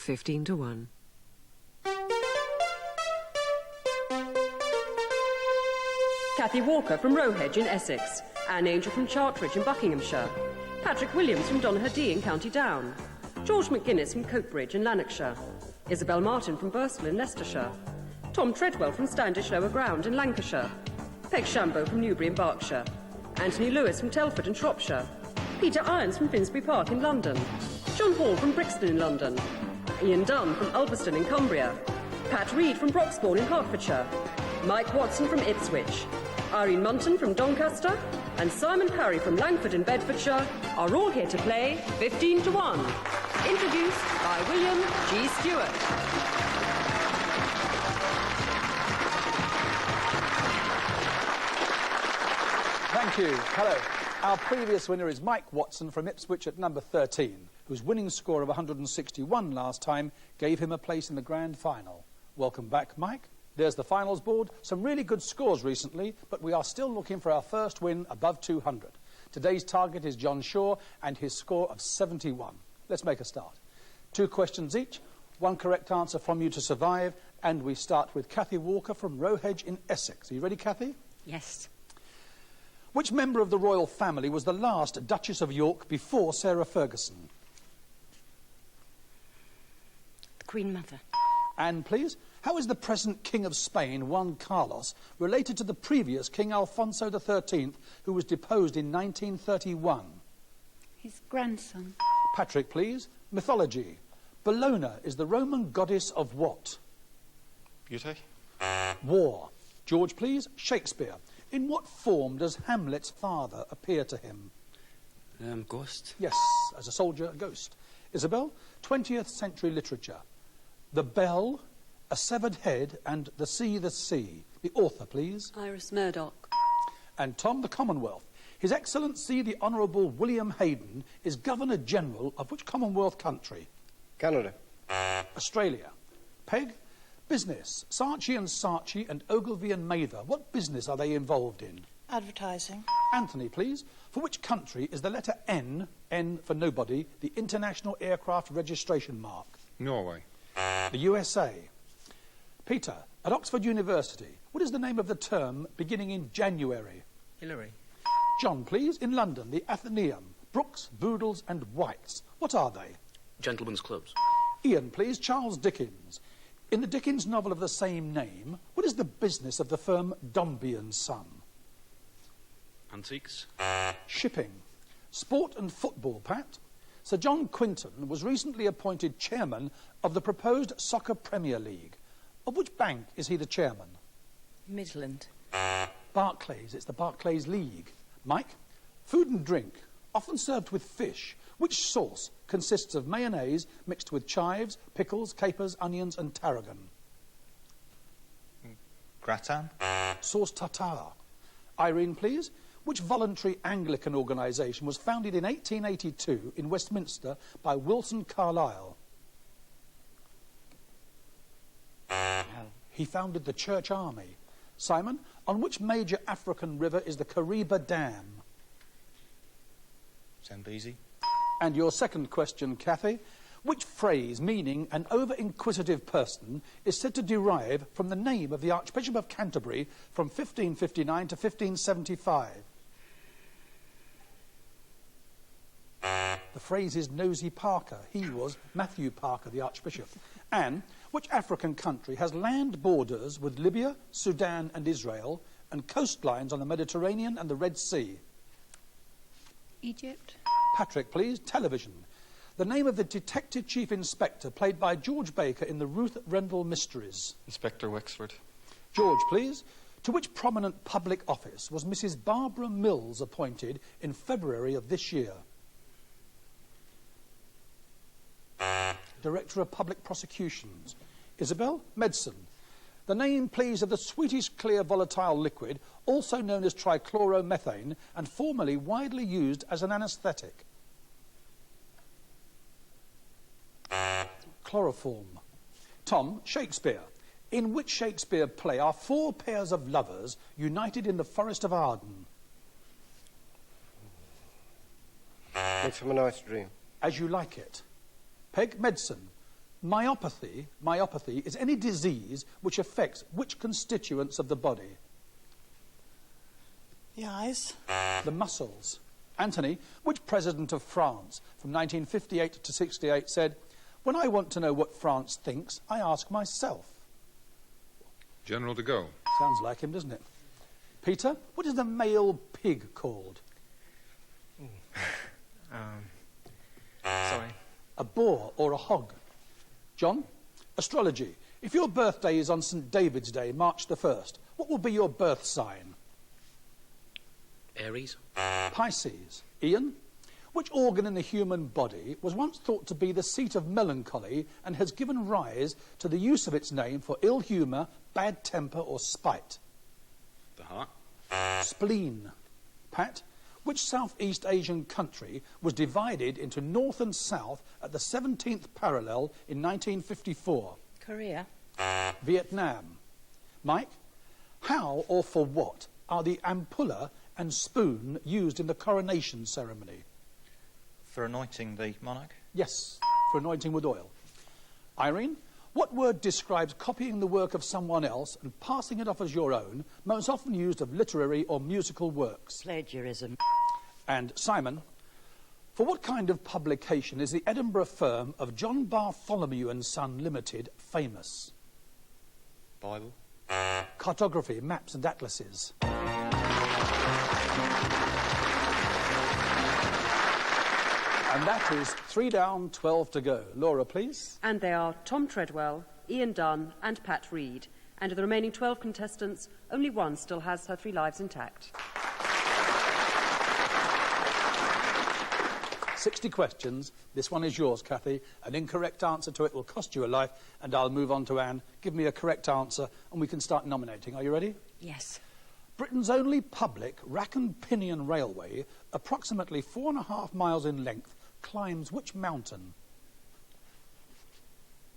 15 to 1. Kathy Walker from Rowhedge in Essex. Anne Angel from Chartridge in Buckinghamshire. Patrick Williams from Donaghadee in County Down. George McGuinness from Coatbridge in Lanarkshire. Isabel Martin from Burstle in Leicestershire. Tom Treadwell from Standish Lower Ground in Lancashire. Peg Shambo from Newbury in Berkshire. Anthony Lewis from Telford in Shropshire. Peter Irons from Finsbury Park in London. John Hall from Brixton in London. Ian Dunn from Ulverston in Cumbria. Pat Reed from Broxbourne in Hertfordshire. Mike Watson from Ipswich. Irene Munton from Doncaster. And Simon Parry from Langford in Bedfordshire are all here to play 15 to 1. Introduced by William G. Stewart. Thank you. Hello. Our previous winner is Mike Watson from Ipswich at number 13, whose winning score of 161 last time gave him a place in the grand final. Welcome back, Mike. There's the finals board. Some really good scores recently, but we are still looking for our first win above 200. Today's target is John Shaw and his score of 71. Let's make a start. 2 questions each, 1 correct answer from you to survive, and we start with Kathy Walker from Rowhedge in Essex. Are you ready, Kathy? Yes. Which member of the royal family was the last Duchess of York before Sarah Ferguson? The Queen Mother. Anne, please. How is the present King of Spain, Juan Carlos, related to the previous King Alfonso XIII, who was deposed in 1931? His grandson. Patrick, please. Mythology. Bellona is the Roman goddess of what? Beauty. War. George, please. Shakespeare. In what form does Hamlet's father appear to him? Ghost. Yes, as a soldier, a ghost. Isabel, 20th century literature. The Bell, A Severed Head, and The Sea, the Sea. The author, please. Iris Murdoch. And Tom, the Commonwealth. His Excellency, the Honourable William Hayden, is Governor-General of which Commonwealth country? Canada. Australia. Peg, business. Saatchi and Saatchi and Ogilvy and Mather. What business are they involved in? Advertising. Anthony, please. For which country is the letter N, N for nobody, the International Aircraft Registration Mark? Norway. The USA. Peter, at Oxford University, what is the name of the term beginning in January? Hillary. John, please. In London, the Athenaeum. Brooks, Boodles and Whites. What are they? Gentlemen's clubs. Ian, please. Charles Dickens. In the Dickens novel of the same name, what is the business of the firm Dombey and Son? Antiques. Shipping. Sport and football, Pat. Sir John Quinton was recently appointed chairman of the proposed Soccer Premier League. Of which bank is he the chairman? Midland. Barclays. It's the Barclays League. Mike, food and drink, often served with fish. Which sauce consists of mayonnaise mixed with chives, pickles, capers, onions and tarragon? Gratin. Sauce tartare. Irene, please. Which voluntary Anglican organisation was founded in 1882 in Westminster by Wilson Carlyle? He founded the Church Army. Simon, on which major African river is the Kariba Dam? Zambezi. And your second question, Kathy. Which phrase meaning an over-inquisitive person is said to derive from the name of the Archbishop of Canterbury from 1559 to 1575? The phrase is Nosy Parker. He was Matthew Parker, the Archbishop. And which African country has land borders with Libya, Sudan and Israel and coastlines on the Mediterranean and the Red Sea? Egypt. Patrick, please. Television. The name of the Detective Chief Inspector played by George Baker in the Ruth Rendell Mysteries. Inspector Wexford. George, please. To which prominent public office was Mrs. Barbara Mills appointed in February of this year? Director of Public Prosecutions. Isabel, medicine. The name, please, of the sweetish clear volatile liquid, also known as trichloromethane, and formerly widely used as an anaesthetic. Chloroform. Tom, Shakespeare. In which Shakespeare play are 4 pairs of lovers united in the Forest of Arden? Midsummer Night's Dream. As You Like It. Peg, medicine. Myopathy is any disease which affects which constituents of the body? The eyes. The muscles. Anthony, which president of France from 1958 to 68 said, "When I want to know what France thinks, I ask myself"? General de Gaulle. Sounds like him, doesn't it? Peter, what is the male pig called? Sorry. A boar or a hog? John, astrology. If your birthday is on St. David's Day, March the 1st, what will be your birth sign? Aries. Pisces. Ian, which organ in the human body was once thought to be the seat of melancholy and has given rise to the use of its name for ill humour, bad temper or spite? The heart. Spleen. Pat, which Southeast Asian country was divided into North and South at the 17th parallel in 1954? Korea. Vietnam. Mike, how or for what are the ampulla and spoon used in the coronation ceremony? For anointing the monarch? Yes, for anointing with oil. Irene, what word describes copying the work of someone else and passing it off as your own, most often used of literary or musical works? Plagiarism. And Simon, for what kind of publication is the Edinburgh firm of John Bartholomew and Son Limited famous? Bible? Cartography, maps and atlases. And that is 3 down, 12 to go. Laura, please. And they are Tom Treadwell, Ian Dunn and Pat Reed. And of the remaining 12 contestants, only one still has her 3 lives intact. 60 questions. This one is yours, Kathy. An incorrect answer to it will cost you a life, and I'll move on to Anne. Give me a correct answer, and we can start nominating. Are you ready? Yes. Britain's only public rack and pinion railway, approximately 4.5 miles in length, climbs which mountain?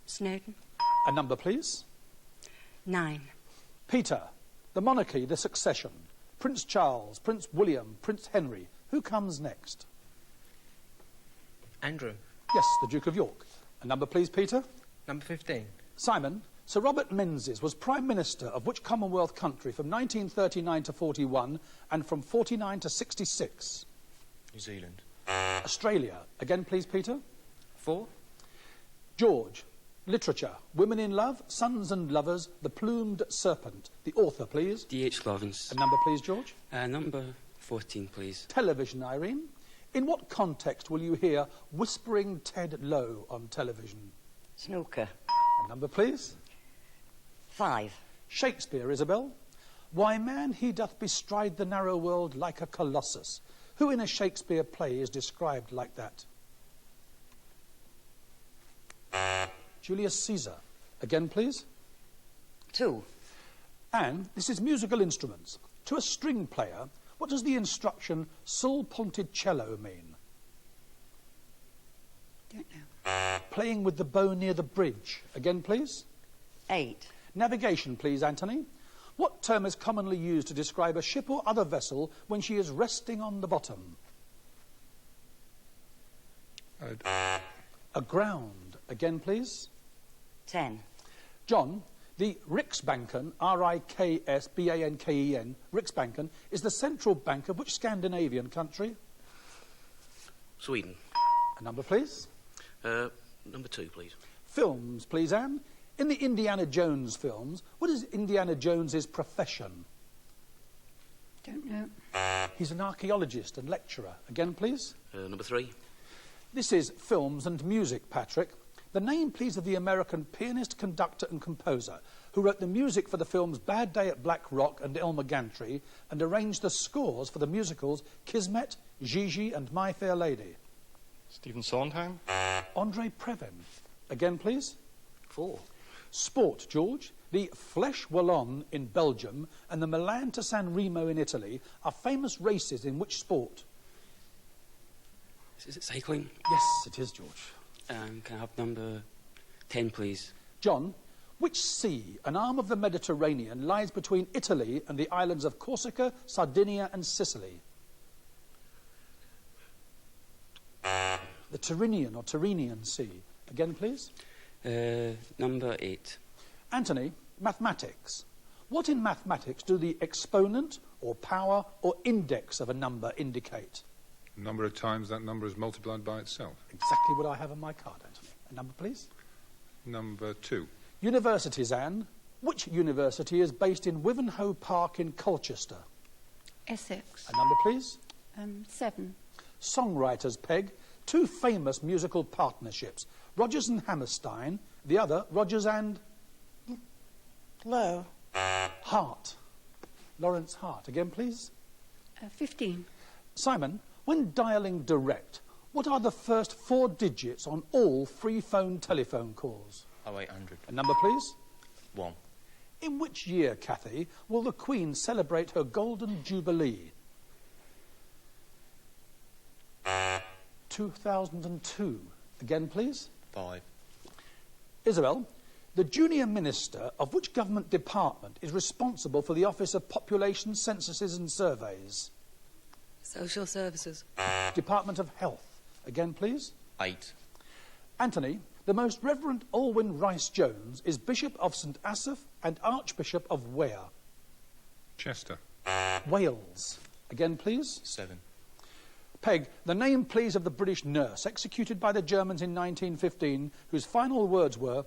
Snowdon. A number, please. 9. Peter, the monarchy, the succession. Prince Charles, Prince William, Prince Henry. Who comes next? Andrew. Yes, the Duke of York. A number, please, Peter. Number 15. Simon, Sir Robert Menzies was Prime Minister of which Commonwealth country from 1939 to 41 and from 49 to 66? New Zealand. Australia. Again, please, Peter. 4. George, literature, Women in Love, Sons and Lovers, The Plumed Serpent. The author, please. D.H. Lovins. A number, please, George. Number 14, please. Television, Irene. In what context will you hear Whispering Ted Lowe on television? Snooker. A number, please. 5. Shakespeare, Isabel. Why, man, he doth bestride the narrow world like a colossus. Who in a Shakespeare play is described like that? Julius Caesar. Again, please. 2. And this is musical instruments. To a string player, what does the instruction sul ponticello mean? Don't know. Playing with the bow near the bridge. Again, please. 8. Navigation, please, Anthony. What term is commonly used to describe a ship or other vessel when she is resting on the bottom? Aground. Again, please. 10. John, the Riksbanken, R-I-K-S-B-A-N-K-E-N, Riksbanken, is the central bank of which Scandinavian country? Sweden. A number, please. Number 2, please. Films, please, Anne. In the Indiana Jones films, what is Indiana Jones's profession? Don't know. He's an archaeologist and lecturer. Again, please. Number 3. This is films and music, Patrick. The name, please, of the American pianist, conductor and composer who wrote the music for the films Bad Day at Black Rock and Elmer Gantry and arranged the scores for the musicals Kismet, Gigi and My Fair Lady. Stephen Sondheim. Andre Previn. Again, please. 4. Sport, George. The Flèche Wallonne in Belgium and the Milan to San Remo in Italy are famous races in which sport? Is it cycling? Yes, it is, George. Can I have number 10, please? John, which sea, an arm of the Mediterranean, lies between Italy and the islands of Corsica, Sardinia and Sicily? The Tyrrhenian or Tyrrhenian Sea. Again, please. Number 8. Anthony, mathematics. What in mathematics do the exponent or power or index of a number indicate? The number of times that number is multiplied by itself. Exactly what I have on my card, Anthony. A number, please. Number 2. Universities, Anne. Which university is based in Wivenhoe Park in Colchester? Essex. A number, please. 7. Songwriters, Peg. 2 famous musical partnerships. Rodgers and Hammerstein. The other, Rodgers and Low. Hart. Lawrence Hart. Again, please. 15. Simon, when dialling direct, what are the first 4 digits on all free phone telephone calls? 0800. A number, please. 1. In which year, Cathy, will the Queen celebrate her Golden Jubilee? 2002. Again, please. 5. Isabel, the junior minister of which government department is responsible for the Office of Population Censuses and Surveys? Social Services. Department of Health. Again, please. 8. Anthony, the Most Reverend Alwyn Rice-Jones is Bishop of St Asaph and Archbishop of where? Chester. Wales. Again, please. 7. Peg, the name, please, of the British nurse executed by the Germans in 1915, whose final words were,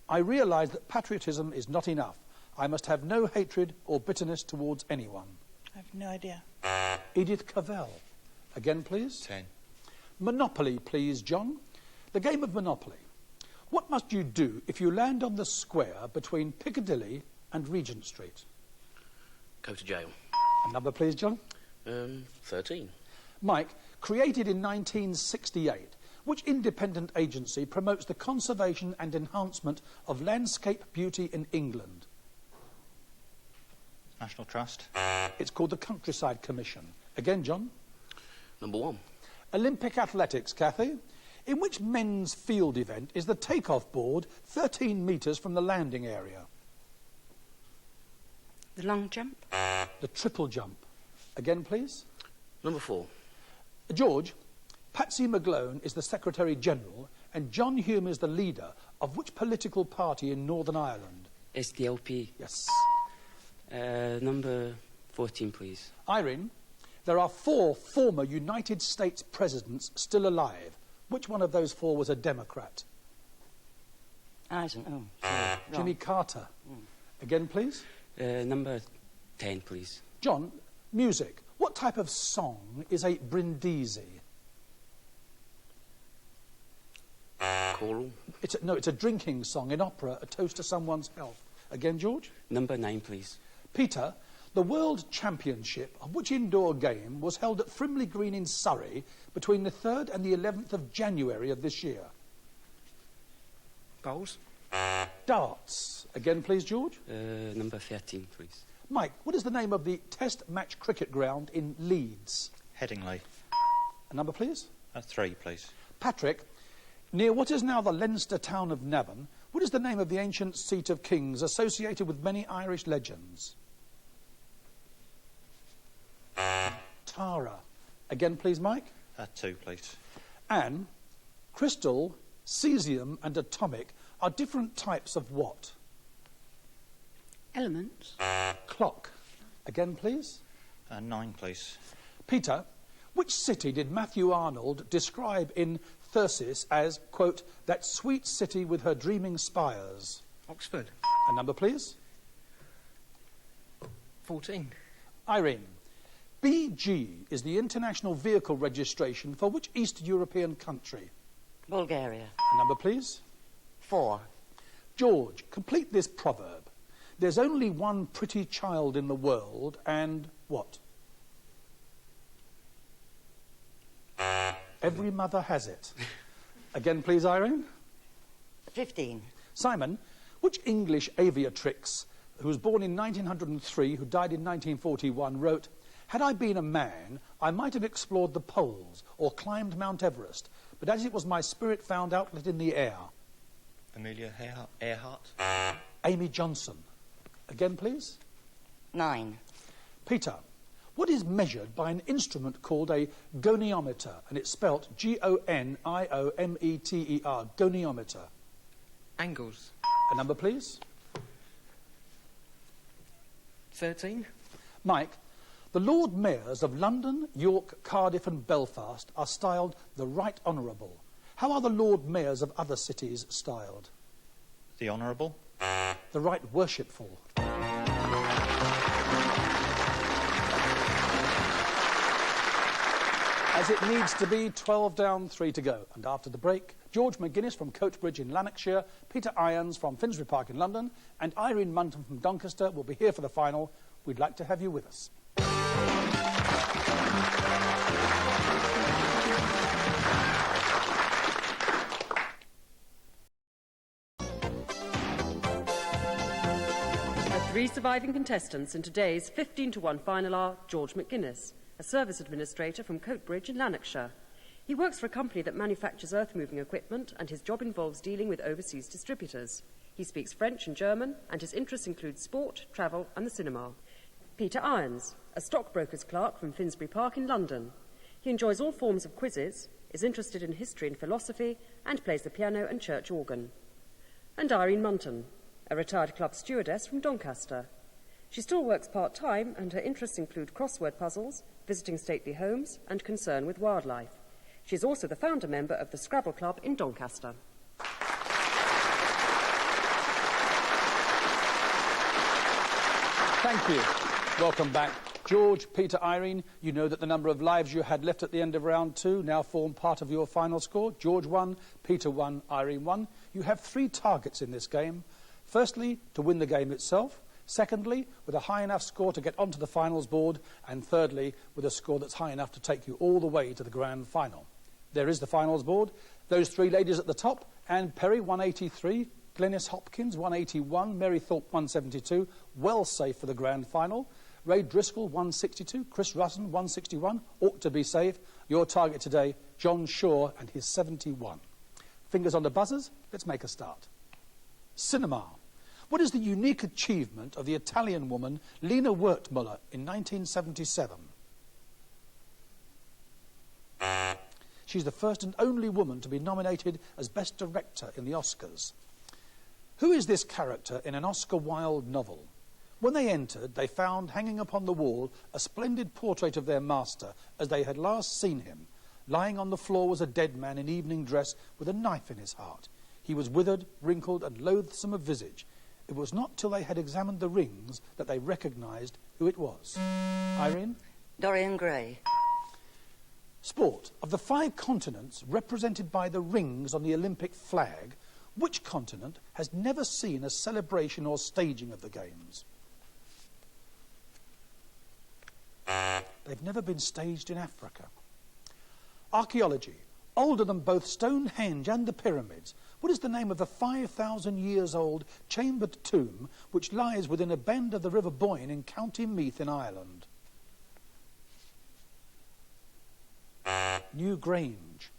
"I realise that patriotism is not enough. I must have no hatred or bitterness towards anyone." I have no idea. Edith Cavell. Again, please. 10. Monopoly, please, John. The game of Monopoly. What must you do if you land on the square between Piccadilly and Regent Street? Go to jail. A number, please, John. 13. Mike, created in 1968, which independent agency promotes the conservation and enhancement of landscape beauty in England? National Trust. It's called the Countryside Commission. Again, John. Number 1. Olympic athletics, Cathy. In which men's field event is the takeoff board 13 metres from the landing area? The long jump. The triple jump. Again, please. Number 4. George, Patsy McGlone is the Secretary-General and John Hume is the leader of which political party in Northern Ireland? SDLP. Yes. Number 14, please. Irene, there are 4 former United States presidents still alive. Which one of those 4 was a Democrat? Sorry, Jimmy wrong. Carter. Again, please. Number 10, please. John, music. What type of song is a brindisi? Choral. It's a drinking song in opera, a toast to someone's health. Again, George. Number 9, please. Peter, the World Championship of which indoor game was held at Frimley Green in Surrey between the 3rd and the 11th of January of this year? Bowls. Darts. Again, please, George. Number 13, please. Mike, what is the name of the Test match cricket ground in Leeds? Headingley. A number, please. 3, please. Patrick, near what is now the Leinster town of Navan, what is the name of the ancient seat of kings associated with many Irish legends? Tara. Again, please, Mike. 2, please. Anne, crystal, cesium and atomic are different types of what? Elements. Clock. Again, please. 9, please. Peter, which city did Matthew Arnold describe in Thyrsis as, quote, that sweet city with her dreaming spires? Oxford. A number, please. 14. Irene, BG is the international vehicle registration for which East European country? Bulgaria. A number, please. 4. George, complete this proverb. There's only one pretty child in the world, and what? Every mother has it. Again, please, Irene. 15. Simon, which English aviatrix, who was born in 1903, who died in 1941, wrote, "Had I been a man, I might have explored the poles or climbed Mount Everest, but as it was my spirit found outlet in the air." Amelia Earhart. Amy Johnson. Again, please. 9. Peter, what is measured by an instrument called a goniometer, and it's spelt Goniometer, goniometer? Angles. A number, please. 13. Mike, the Lord Mayors of London, York, Cardiff and Belfast are styled the Right Honourable. How are the Lord Mayors of other cities styled? The Honourable. The Right Worshipful. As it needs to be, 12 down, 3 to go. And after the break, George McGuinness from Coatbridge in Lanarkshire, Peter Irons from Finsbury Park in London, and Irene Munton from Doncaster will be here for the final. We'd like to have you with us. The 3 surviving contestants in today's 15 to 1 final are George McGuinness, a service administrator from Coatbridge in Lanarkshire. He works for a company that manufactures earth-moving equipment, and his job involves dealing with overseas distributors. He speaks French and German, and his interests include sport, travel and the cinema. Peter Irons, a stockbroker's clerk from Finsbury Park in London. He enjoys all forms of quizzes, is interested in history and philosophy, and plays the piano and church organ. And Irene Munton, a retired club stewardess from Doncaster. She still works part-time, and her interests include crossword puzzles, visiting stately homes, and concern with wildlife. She is also the founder member of the Scrabble Club in Doncaster. Thank you. Welcome back. George, Peter, Irene, you know that the number of lives you had left at the end of round 2 now form part of your final score. George 1, Peter 1, Irene 1. You have 3 targets in this game. Firstly, to win the game itself. Secondly, with a high enough score to get onto the finals board. And thirdly, with a score that's high enough to take you all the way to the grand final. There is the finals board. Those 3 ladies at the top: Anne Perry, 183, Glenys Hopkins, 181, Mary Thorpe, 172, well safe for the grand final. Ray Driscoll, 162, Chris Russon, 161, ought to be safe. Your target today, John Shaw and his 71. Fingers on the buzzers, let's make a start. Cinema. What is the unique achievement of the Italian woman Lina Wertmuller in 1977? She's the first and only woman to be nominated as Best Director in the Oscars. Who is this character in an Oscar Wilde novel? When they entered, they found hanging upon the wall a splendid portrait of their master as they had last seen him. Lying on the floor was a dead man in evening dress with a knife in his heart. He was withered, wrinkled and loathsome of visage. It was not till they had examined the rings that they recognised who it was. Irene? Dorian Gray. Sport. Of the 5 continents represented by the rings on the Olympic flag, which continent has never seen a celebration or staging of the Games? They've never been staged in Africa. Archaeology. Older than both Stonehenge and the pyramids, what is the name of the 5,000 years old chambered tomb which lies within a bend of the River Boyne in County Meath in Ireland? New Grange.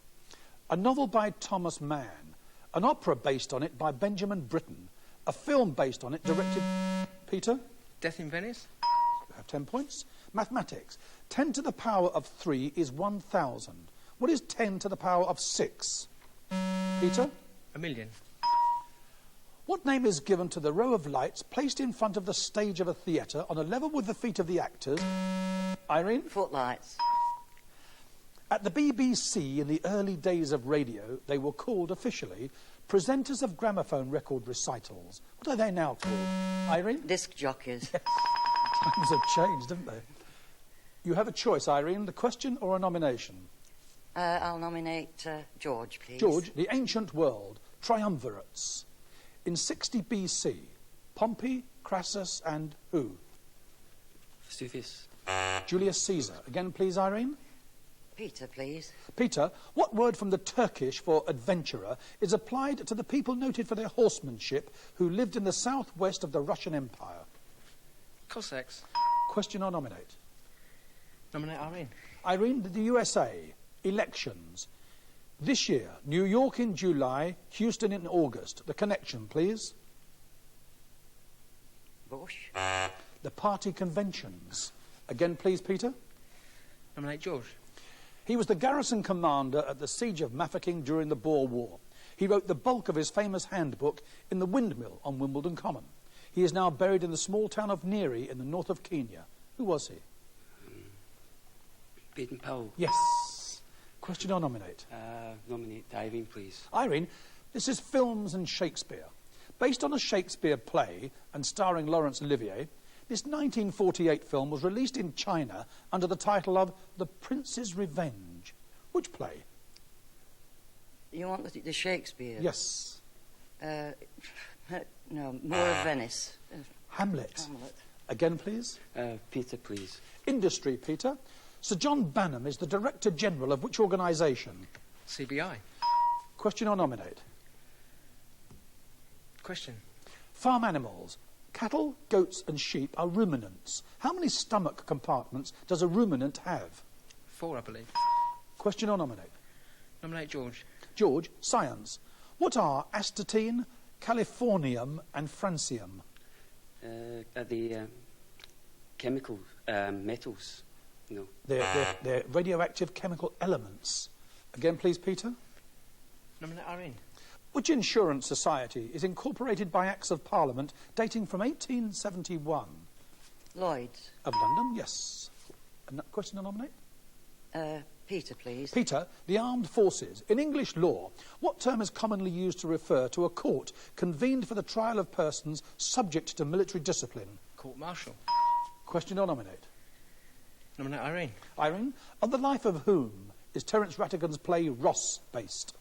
A novel by Thomas Mann. An opera based on it by Benjamin Britten. A film based on it directed... Peter? Death in Venice. You have 10 points. Mathematics. 10 to the power of 3 is 1,000. What is 10 to the power of 6? Peter? 1,000,000. What name is given to the row of lights placed in front of the stage of a theatre on a level with the feet of the actors? Irene? Footlights. At the BBC in the early days of radio, they were called officially presenters of gramophone record recitals. What are they now called? Irene? Disc jockeys. Times have changed, haven't they? You have a choice, Irene, the question or a nomination? I'll nominate George, please. George, the ancient world, triumvirates. In 60 BC, Pompey, Crassus and who? Vesuvius. Julius Caesar. Again, please, Irene. Peter, please. Peter, what word from the Turkish for adventurer is applied to the people noted for their horsemanship who lived in the southwest of the Russian Empire? Cossacks. Question or nominate? Nominate Irene. Irene, the USA. Elections. This year, New York in July, Houston in August. The connection, please. Bush. The party conventions. Again, please, Peter. Nominate George. He was the garrison commander at the siege of Mafeking during the Boer War. He wrote the bulk of his famous handbook in the windmill on Wimbledon Common. He is now buried in the small town of Neri in the north of Kenya. Who was he? Baden Powell. Yes. Question or nominate? Nominate Irene, please. Irene, this is films and Shakespeare. Based on a Shakespeare play and starring Laurence Olivier, this 1948 film was released in China under the title of The Prince's Revenge. Which play? You want the Shakespeare? Yes. No, Moor of Venice. Hamlet. Hamlet. Again, please. Peter, please. Industry, Peter. Sir John Banham is the Director General of which organisation? CBI. Question or nominate? Question. Farm animals. Cattle, goats and sheep are ruminants. How many stomach compartments does a ruminant have? 4, I believe. Question or nominate? Nominate George. George, science. What are astatine, californium and francium? The chemical metals. No. They're radioactive chemical elements. Again, please, Peter. Nominate Irene. Which insurance society is incorporated by Acts of Parliament dating from 1871? Lloyd's. Of London, yes. Question or nominate? Peter, please. Peter, the armed forces. In English law, what term is commonly used to refer to a court convened for the trial of persons subject to military discipline? Court-martial. Question or nominate? Nominate Irene. Irene, on the life of whom is Terence Rattigan's play Ross based?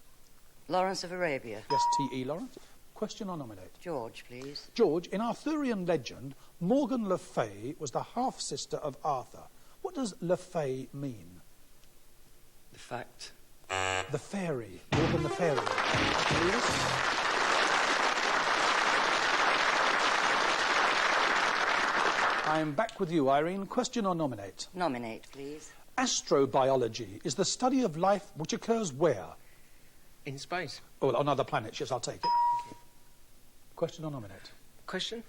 Lawrence of Arabia. Yes, T.E. Lawrence. Question or nominate? George, please. George, in Arthurian legend, Morgan Le Fay was the half-sister of Arthur. What does Le Fay mean? The fact. The fairy. Morgan the fairy. I'm back with you, Irene. Question or nominate? Nominate, please. Astrobiology is the study of life which occurs where? In space. Oh, on other planets. Yes, I'll take it. Question or nominate? Question.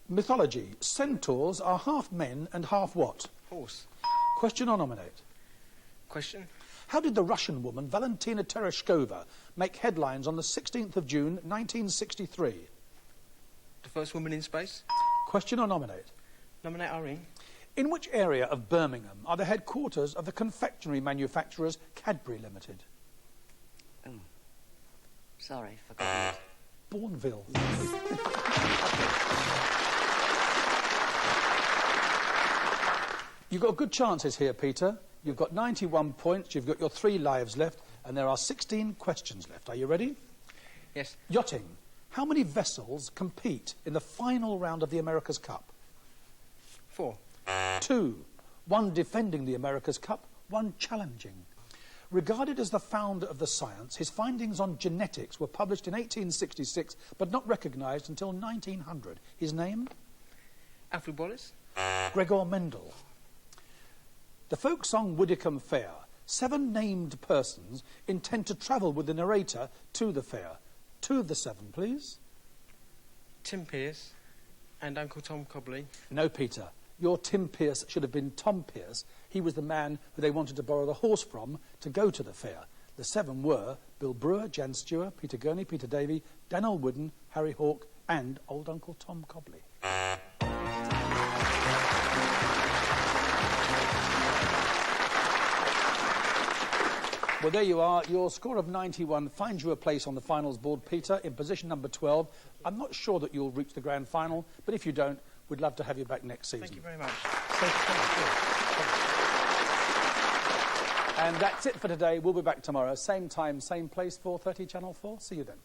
Mythology. Centaurs are half men and half what? Horse. Question or nominate? Question. How did the Russian woman Valentina Tereshkova make headlines on the 16th of June 1963? The first woman in space. Question or nominate? Nominate Irene. In which area of Birmingham are the headquarters of the confectionery manufacturers Cadbury Limited? Oh. Sorry, forgotten it. Bourneville. You've got good chances here, Peter. You've got 91 points, you've got your 3 lives left, and there are 16 questions left. Are you ready? Yes. Yachting. How many vessels compete in the final round of the America's Cup? 4. 2. 1 defending the America's Cup, 1 challenging. Regarded as the founder of the science, his findings on genetics were published in 1866, but not recognised until 1900. His name? Alfred Wallace. Gregor Mendel. The folk song Widdicombe Fair. 7 named persons intend to travel with the narrator to the fair. 2 of the 7, please. Tim Pearce and Uncle Tom Cobley. No, Peter. Your Tim Pearce should have been Tom Pearce. He was the man who they wanted to borrow the horse from to go to the fair. The 7 were Bill Brewer, Jan Stewart, Peter Gurney, Peter Davey, Daniel Wooden, Harry Hawke and old Uncle Tom Cobley. Well, there you are. Your score of 91 finds you a place on the finals board, Peter, in position number 12. I'm not sure that you'll reach the grand final, but if you don't, we'd love to have you back next season. Thank you very much. And that's it for today. We'll be back tomorrow. Same time, same place, 4:30, Channel 4. See you then.